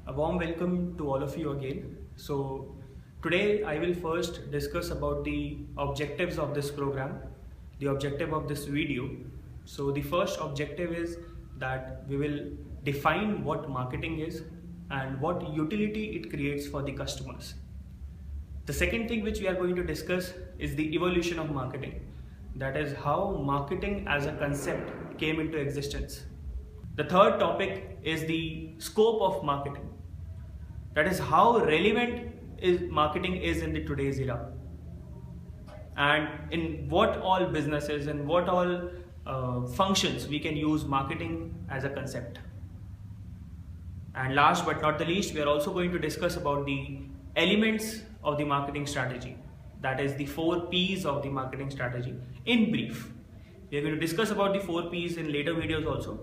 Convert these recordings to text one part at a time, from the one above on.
A warm welcome to all of you again. So today I will first discuss about the objectives of this program, the objective of this video. So the first objective is that we will define what marketing is and what utility it creates for the customers. The second thing which we are going to discuss is the evolution of marketing. That is how marketing as a concept came into existence. The third topic is the scope of marketing. That is how relevant marketing is in the today's era, and in what all businesses and what all functions we can use marketing as a concept. And last but not the least, we are also going to discuss about the elements of the marketing strategy. That is the 4 P's of the marketing strategy in brief. We are going to discuss about the 4 P's in later videos also.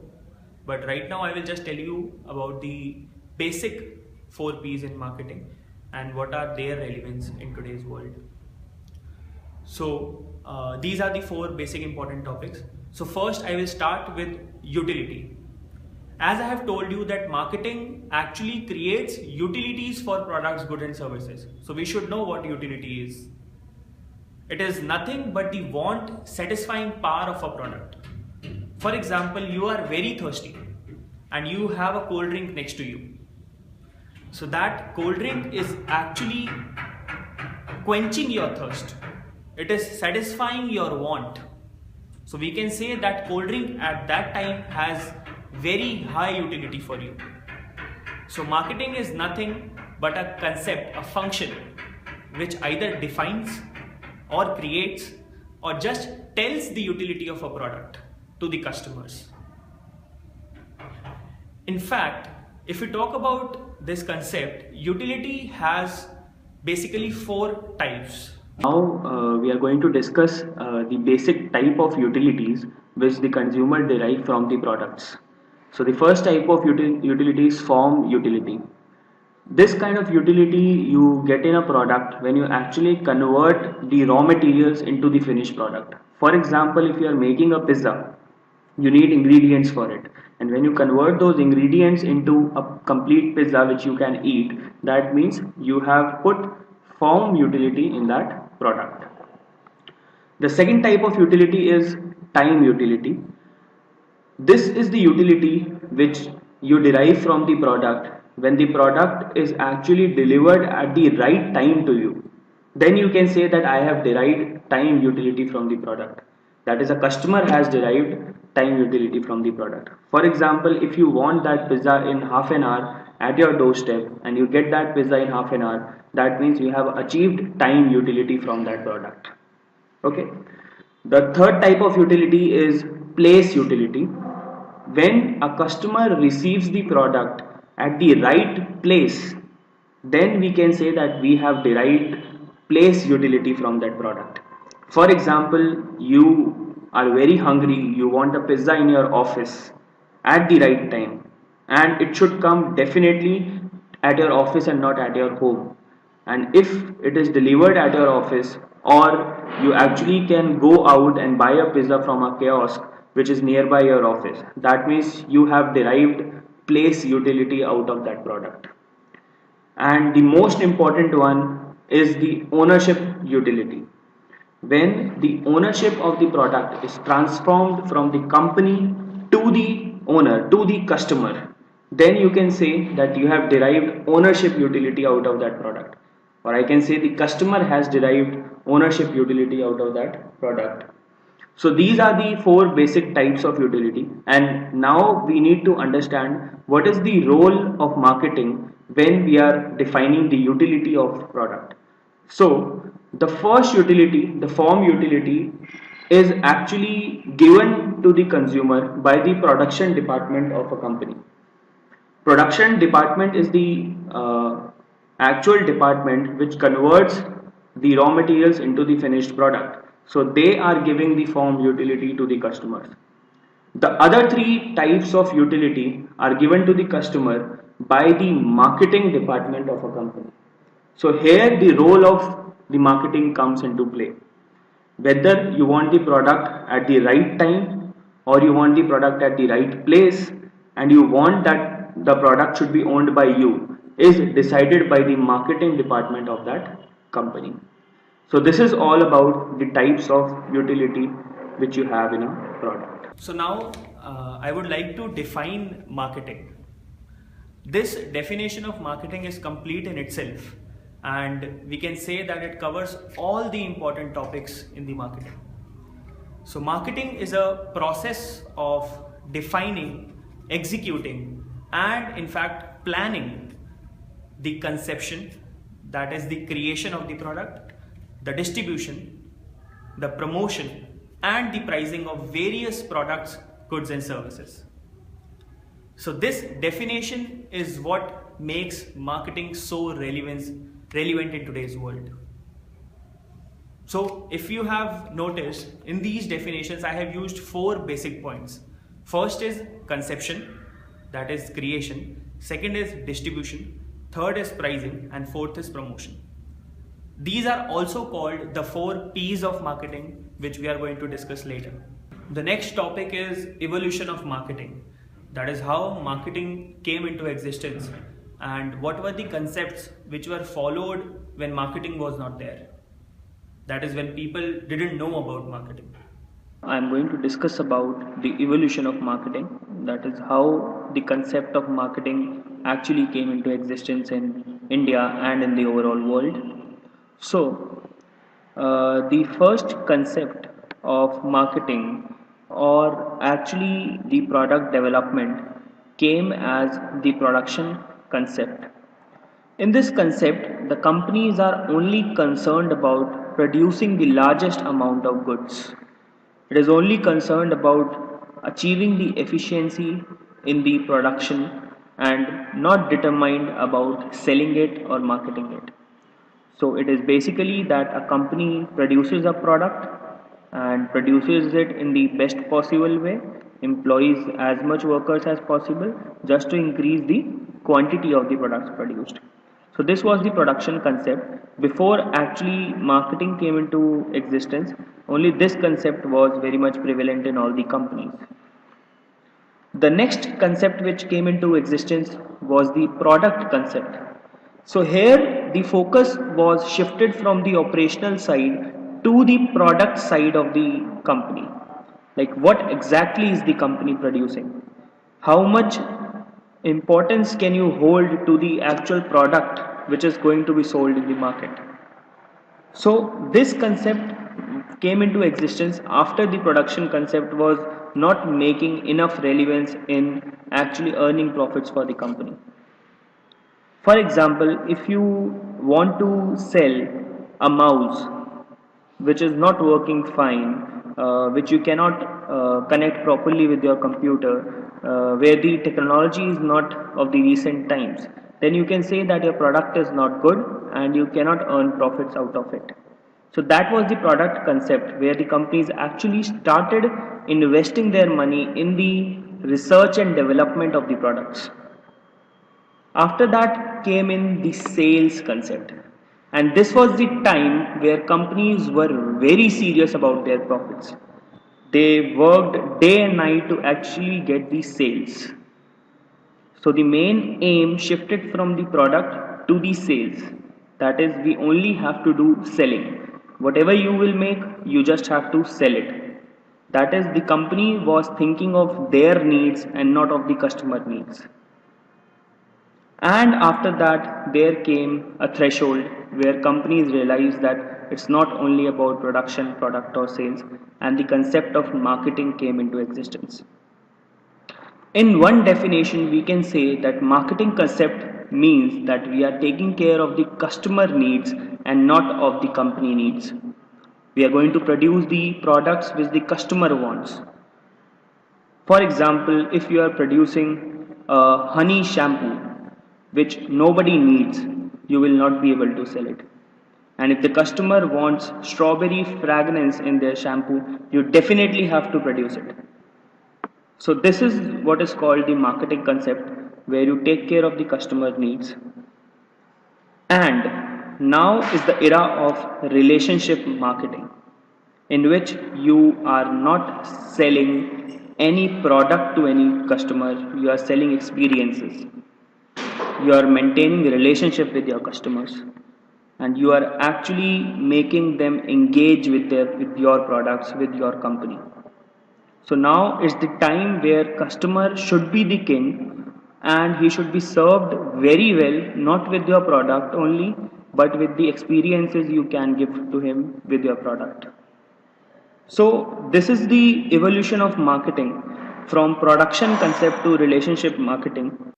But right now I will just tell you about the basic 4 P's in marketing and what are their relevance in today's world. So these are the 4 basic important topics. So first I will start with utility. As I have told you that marketing actually creates utilities for products, goods and services. So we should know what utility is. It is nothing but the want satisfying power of a product. For example, you are very thirsty and you have a cold drink next to you. So that cold drink is actually quenching your thirst. It is satisfying your want. So we can say that cold drink at that time has very high utility for you. So marketing is nothing but a concept, a function which either defines or creates or just tells the utility of a product to the customers. In fact, if we talk about this concept, utility has basically 4 types. Now we are going to discuss the basic type of utilities which the consumer derive from the products. So the first type of utility is form utility. This kind of utility you get in a product when you actually convert the raw materials into the finished product. For example, if you are making a pizza, you need ingredients for it, and when you convert those ingredients into a complete pizza which you can eat, that means you have put form utility in that product. The second type of utility is time utility. This is the utility which you derive from the product when the product is actually delivered at the right time to you. Then you can say that I have derived time utility from the product. That is, a customer has derived time utility from the product. For example, if you want that pizza in half an hour at your doorstep and you get that pizza in half an hour, that means you have achieved time utility from that product. Okay. The third type of utility is place utility. When a customer receives the product at the right place, then we can say that we have derived place utility from that product. For example, you are very hungry, you want a pizza in your office at the right time, and it should come definitely at your office and not at your home. And if it is delivered at your office, or you actually can go out and buy a pizza from a kiosk which is nearby your office, that means you have derived place utility out of that product. And the most important one is the ownership utility. When the ownership of the product is transformed from the company to the owner, to the customer, then you can say that you have derived ownership utility out of that product. Or I can say the customer has derived ownership utility out of that product. So these are the 4 basic types of utility, and now we need to understand what is the role of marketing when we are defining the utility of product. So the first utility, the form utility, is actually given to the consumer by the production department of a company. Production department is the actual department which converts the raw materials into the finished product. So they are giving the form utility to the customers. The other 3 types of utility are given to the customer by the marketing department of a company. So here the role of the marketing comes into play. Whether you want the product at the right time or you want the product at the right place, and you want that the product should be owned by you, is decided by the marketing department of that company. So this is all about the types of utility which you have in a product. So now I would like to define marketing. This definition of marketing is complete in itself, and we can say that it covers all the important topics in the marketing. So marketing is a process of defining, executing, and in fact planning the conception, that is the creation of the product, the distribution, the promotion, and the pricing of various products, goods and services. So this definition is what makes marketing so relevant in today's world. So if you have noticed, in these definitions I have used 4 basic points. First is conception, that is creation. Second is distribution. Third is pricing, and fourth is promotion. These are also called the 4 P's of marketing, which we are going to discuss later. The next topic is evolution of marketing. That is how marketing came into existence and what were the concepts which were followed when marketing was not there. That is when people didn't know about marketing. I am going to discuss about the evolution of marketing. That is how the concept of marketing actually came into existence in India and in the overall world. So, the first concept of marketing, or actually the product development, came as the production concept. In this concept, the companies are only concerned about producing the largest amount of goods. It is only concerned about achieving the efficiency in the production and not determined about selling it or marketing it. So it is basically that a company produces a product and produces it in the best possible way, employs as much workers as possible just to increase the quantity of the products produced. So this was the production concept. Before actually marketing came into existence, only this concept was very much prevalent in all the companies. The next concept which came into existence was the product concept. So here the focus was shifted from the operational side to the product side of the company. Like what exactly is the company producing? How much importance can you hold to the actual product which is going to be sold in the market? So this concept came into existence after the production concept was not making enough relevance in actually earning profits for the company. For example, if you want to sell a mouse which is not working fine, which you cannot connect properly with your computer, where the technology is not of the recent times, then you can say that your product is not good and you cannot earn profits out of it. So that was the product concept, where the companies actually started investing their money in the research and development of the products. After that came in the sales concept, and this was the time where companies were very serious about their profits. They worked day and night to actually get the sales. So the main aim shifted from the product to the sales. That is, we only have to do selling. Whatever you will make, you just have to sell it. That is, the company was thinking of their needs and not of the customer needs. And after that, there came a threshold where companies realized that it's not only about production, product or sales, and the concept of marketing came into existence. In one definition, we can say that marketing concept means that we are taking care of the customer needs and not of the company needs. We are going to produce the products which the customer wants. For example, if you are producing a honey shampoo which nobody needs, you will not be able to sell it. And if the customer wants strawberry fragrance in their shampoo, you definitely have to produce it. So this is what is called the marketing concept, where you take care of the customer needs. And now is the era of relationship marketing, in which you are not selling any product to any customer, you are selling experiences. you are maintaining a relationship with your customers, and you are actually making them engage with your products, with your company. So now is the time where customer should be the king, and he should be served very well, not with your product only, but with the experiences you can give to him with your product. So this is the evolution of marketing from production concept to relationship marketing.